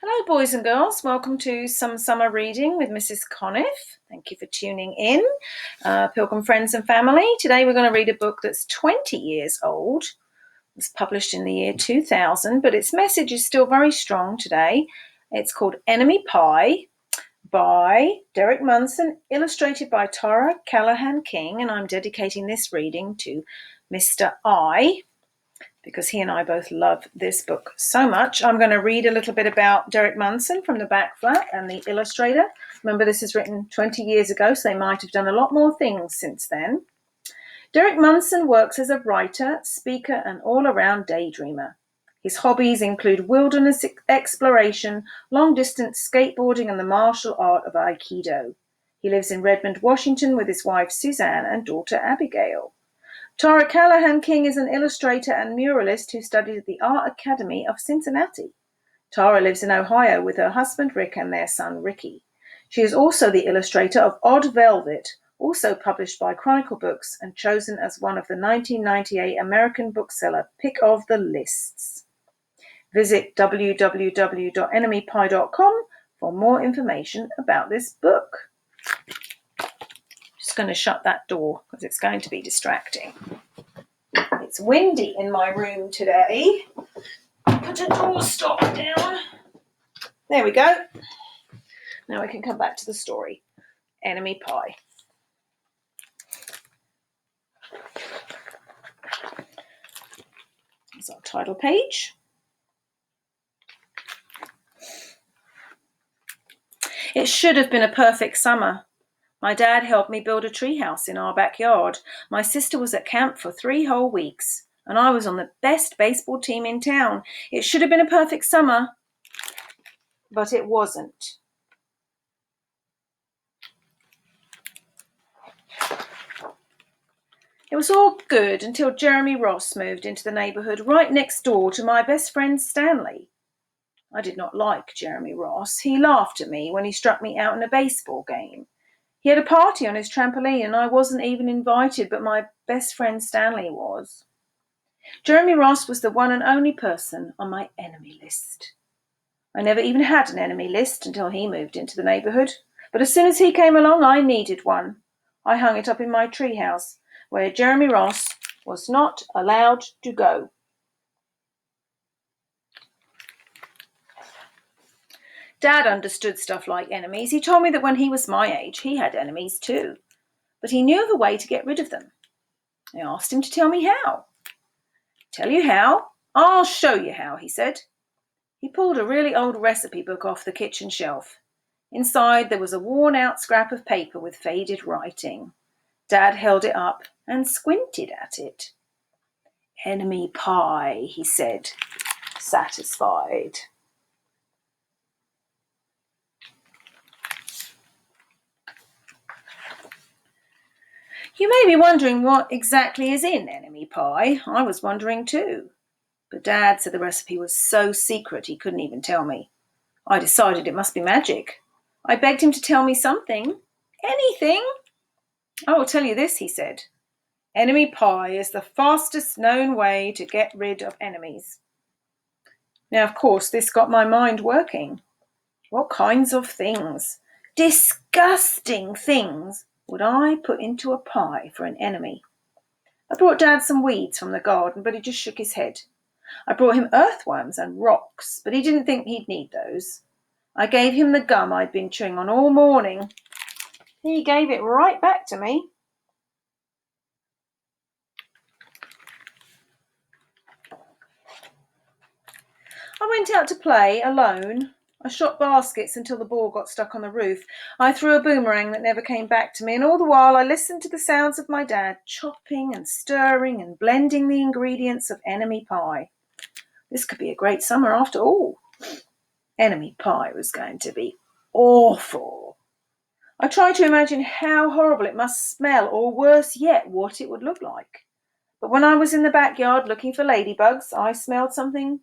Hello, boys and girls. Welcome to some summer reading with Mrs. Conniff. Thank you for tuning in, Pilgrim friends and family. Today we're going to read a book that's 20 years old. It was published in the year 2000, but its message is still very strong today. It's called Enemy Pie by Derek Munson, illustrated by Tara Callahan-King, and I'm dedicating this reading to Mr. I, because he and I both love this book so much. I'm going to read a little bit about Derek Munson from the back flap and the illustrator. Remember, this is written 20 years ago, so they might have done a lot more things since then. Derek Munson works as a writer, speaker, and all-around daydreamer. His hobbies include wilderness exploration, long-distance skateboarding, and the martial art of Aikido. He lives in Redmond, Washington with his wife Suzanne and daughter Abigail. Tara Callahan-King is an illustrator and muralist who studied at the Art Academy of Cincinnati. Tara lives in Ohio with her husband Rick and their son Ricky. She is also the illustrator of Odd Velvet, also published by Chronicle Books and chosen as one of the 1998 American Bookseller Pick of the Lists. Visit www.enemypie.com for more information about this book. Just going to shut that door because it's going to be distracting. It's windy in my room today. Put a door stop down. There we go. Now we can come back to the story. Enemy Pie. There's our title page. It should have been a perfect summer. My dad helped me build a treehouse in our backyard. My sister was at camp for 3 whole weeks, and I was on the best baseball team in town. It should have been a perfect summer, but it wasn't. It was all good until Jeremy Ross moved into the neighborhood right next door to my best friend Stanley. I did not like Jeremy Ross. He laughed at me when he struck me out in a baseball game. He had a party on his trampoline and I wasn't even invited, but my best friend Stanley was. Jeremy Ross was the one and only person on my enemy list. I never even had an enemy list until he moved into the neighborhood, but as soon as he came along, I needed one. I hung it up in my treehouse, where Jeremy Ross was not allowed to go. Dad understood stuff like enemies. He told me that when he was my age, he had enemies too. But he knew of a way to get rid of them. I asked him to tell me how. Tell you how? I'll show you how, he said. He pulled a really old recipe book off the kitchen shelf. Inside there was a worn-out scrap of paper with faded writing. Dad held it up and squinted at it. Enemy pie, he said, satisfied. You may be wondering what exactly is in enemy pie. I was wondering too. But Dad said the recipe was so secret he couldn't even tell me. I decided it must be magic. I begged him to tell me something. Anything. I will tell you this, he said. Enemy pie is the fastest known way to get rid of enemies. Now, of course, this got my mind working. What kinds of things, disgusting things, would I put into a pie for an enemy? I brought Dad some weeds from the garden, but he just shook his head. I brought him earthworms and rocks, but he didn't think he'd need those. I gave him the gum I'd been chewing on all morning. He gave it right back to me. I went out to play alone. I shot baskets until the ball got stuck on the roof. I threw a boomerang that never came back to me, and all the while I listened to the sounds of my dad chopping and stirring and blending the ingredients of enemy pie. This could be a great summer after all. Enemy pie was going to be awful. I tried to imagine how horrible it must smell, or worse yet, what it would look like. But when I was in the backyard looking for ladybugs, I smelled something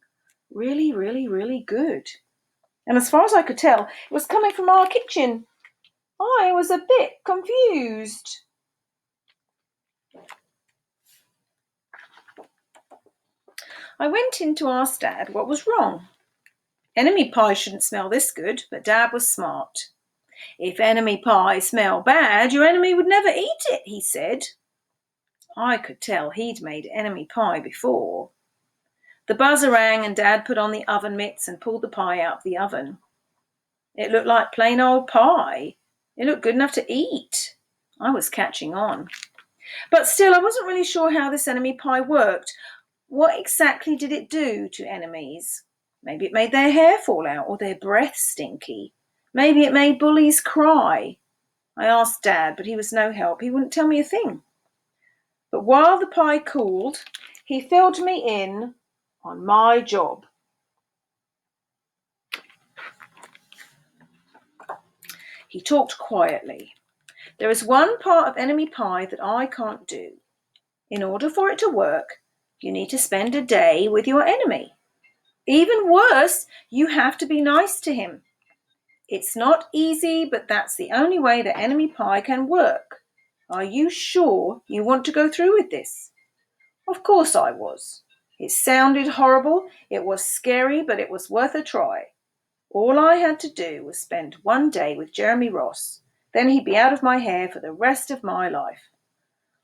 really, really, really good. And as far as I could tell, it was coming from our kitchen. I was a bit confused. I went in to ask Dad what was wrong. Enemy pie shouldn't smell this good, but Dad was smart. If enemy pie smelled bad, your enemy would never eat it, he said. I could tell he'd made enemy pie before. The buzzer rang and Dad put on the oven mitts and pulled the pie out of the oven. It looked like plain old pie. It looked good enough to eat. I was catching on. But still, I wasn't really sure how this enemy pie worked. What exactly did it do to enemies? Maybe it made their hair fall out or their breath stinky. Maybe it made bullies cry. I asked Dad, but he was no help. He wouldn't tell me a thing. But while the pie cooled, he filled me in on my job. He talked quietly. There is one part of enemy pie that I can't do. In order for it to work, you need to spend a day with your enemy. Even worse, you have to be nice to him. It's not easy, but that's the only way that enemy pie can work. Are you sure you want to go through with this? Of course I was. It sounded horrible, it was scary, but it was worth a try. All I had to do was spend one day with Jeremy Ross. Then he'd be out of my hair for the rest of my life.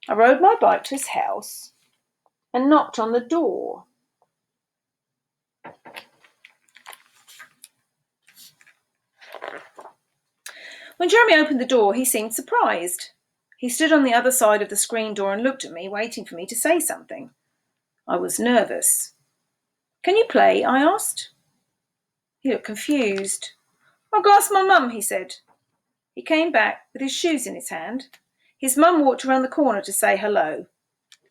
I rode my bike to his house and knocked on the door. When Jeremy opened the door, he seemed surprised. He stood on the other side of the screen door and looked at me, waiting for me to say something. I was nervous. Can you play? I asked. He looked confused. I'll go ask my mum, he said. He came back with his shoes in his hand. His mum walked around the corner to say hello.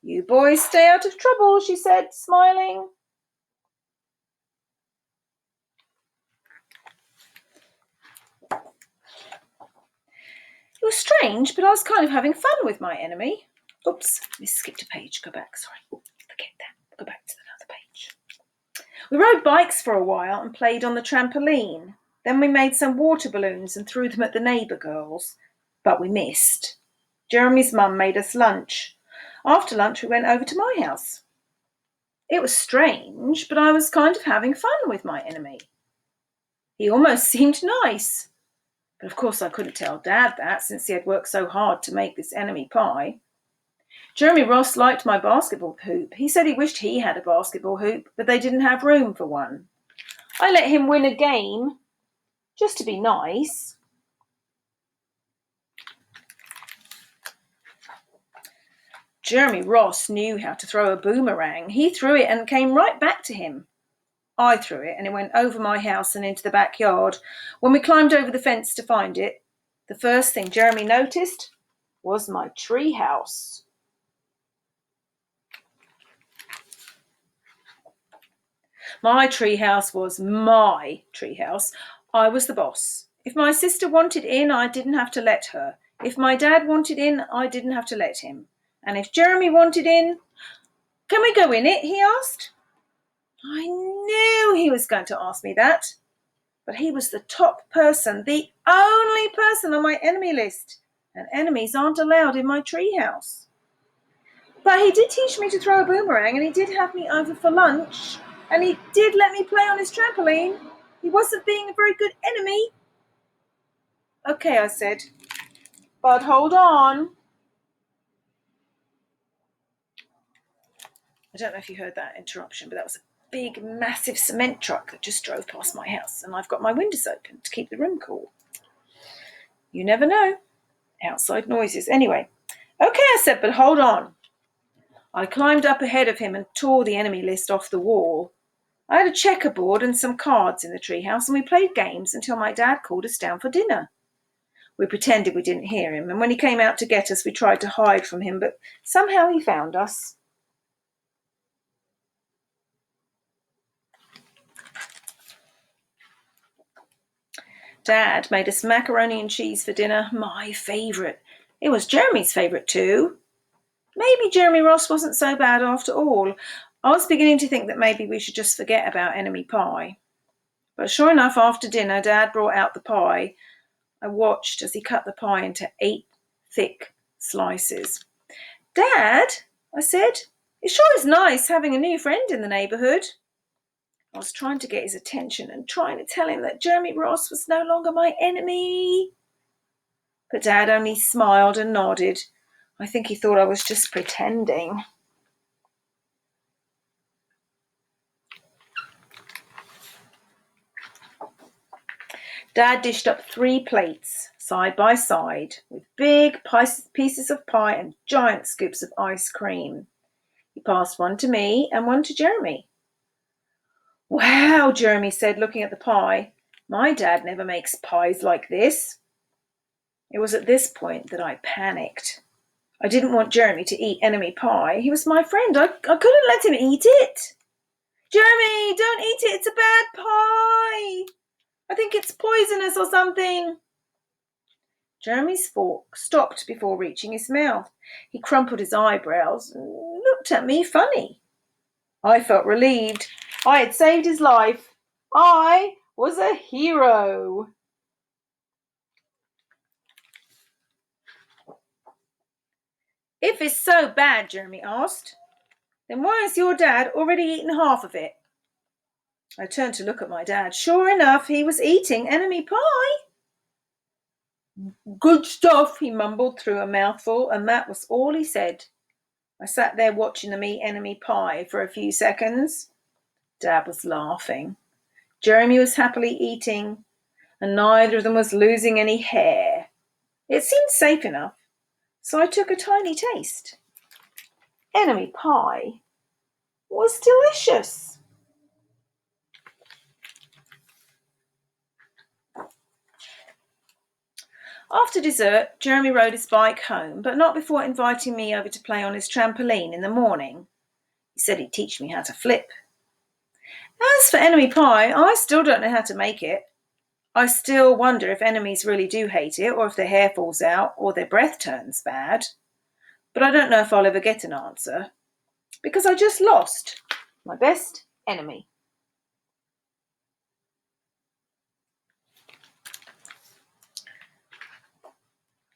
You boys stay out of trouble, she said, smiling. It was strange, but I was kind of having fun with my enemy. Oops, I skipped a page. Go back, sorry. Forget that. Go back to another page. We rode bikes for a while and played on the trampoline. Then we made some water balloons and threw them at the neighbour girls. But we missed. Jeremy's mum made us lunch. After lunch, we went over to my house. It was strange, but I was kind of having fun with my enemy. He almost seemed nice. But of course I couldn't tell Dad that, since he had worked so hard to make this enemy pie. Jeremy Ross liked my basketball hoop. He said he wished he had a basketball hoop, but they didn't have room for one. I let him win a game, just to be nice. Jeremy Ross knew how to throw a boomerang. He threw it and came right back to him. I threw it and it went over my house and into the backyard. When we climbed over the fence to find it, the first thing Jeremy noticed was my tree house. My tree house was my tree house. I was the boss. If my sister wanted in, I didn't have to let her. If my dad wanted in, I didn't have to let him. And if Jeremy wanted in, can we go in it? He asked. I knew he was going to ask me that. But he was the top person, the only person on my enemy list. And enemies aren't allowed in my treehouse. But he did teach me to throw a boomerang, and he did have me over for lunch, and he did let me play on his trampoline. He wasn't being a very good enemy. Okay, I said, but hold on. I don't know if you heard that interruption, but that was a big, massive cement truck that just drove past my house, and I've got my windows open to keep the room cool. You never know. Outside noises. Anyway, okay, I said, but hold on. I climbed up ahead of him and tore the enemy list off the wall. I had a checkerboard and some cards in the treehouse, and we played games until my dad called us down for dinner. We pretended we didn't hear him, and when he came out to get us, we tried to hide from him, but somehow he found us. Dad made us macaroni and cheese for dinner, my favourite. It was Jeremy's favourite too. Maybe Jeremy Ross wasn't so bad after all. I was beginning to think that maybe we should just forget about enemy pie. But sure enough, after dinner, Dad brought out the pie. I watched as he cut the pie into 8 thick slices. Dad, I said, it sure is nice having a new friend in the neighbourhood. I was trying to get his attention and trying to tell him that Jeremy Ross was no longer my enemy. But Dad only smiled and nodded. I think he thought I was just pretending. Dad dished up 3 plates, side by side, with big pieces of pie and giant scoops of ice cream. He passed one to me and one to Jeremy. Wow, Jeremy said, looking at the pie. My dad never makes pies like this. It was at this point that I panicked. I didn't want Jeremy to eat enemy pie. He was my friend. I couldn't let him eat it. Jeremy, don't eat it. It's a bad pie. I think it's poisonous or something. Jeremy's fork stopped before reaching his mouth. He crumpled his eyebrows and looked at me funny. I felt relieved. I had saved his life. I was a hero. If it's so bad, Jeremy asked, then why has your dad already eaten half of it? I turned to look at my dad. Sure enough, he was eating enemy pie. Good stuff, he mumbled through a mouthful, and that was all he said. I sat there watching them eat enemy pie for a few seconds. Dad was laughing. Jeremy was happily eating, and neither of them was losing any hair. It seemed safe enough, so I took a tiny taste. Enemy pie was delicious. After dessert, Jeremy rode his bike home, but not before inviting me over to play on his trampoline in the morning. He said he'd teach me how to flip. As for enemy pie, I still don't know how to make it. I still wonder if enemies really do hate it, or if their hair falls out, or their breath turns bad. But I don't know if I'll ever get an answer, because I just lost my best enemy.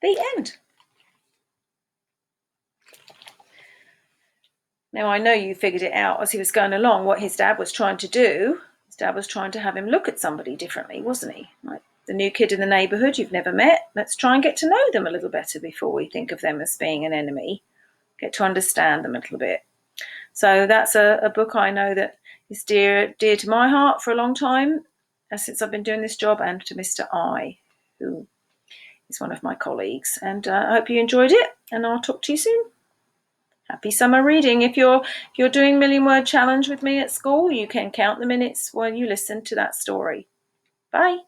The end. Now, I know you figured it out as he was going along what his dad was trying to do. His dad was trying to have him look at somebody differently, wasn't he? Like the new kid in the neighbourhood you've never met. Let's try and get to know them a little better before we think of them as being an enemy. Get to understand them a little bit. So that's a book I know that is dear to my heart for a long time, since I've been doing this job, and to Mr. I, who is one of my colleagues. And I hope you enjoyed it, and I'll talk to you soon. Happy summer reading. If you're doing Million Word Challenge with me at school, you can count the minutes while you listen to that story. Bye.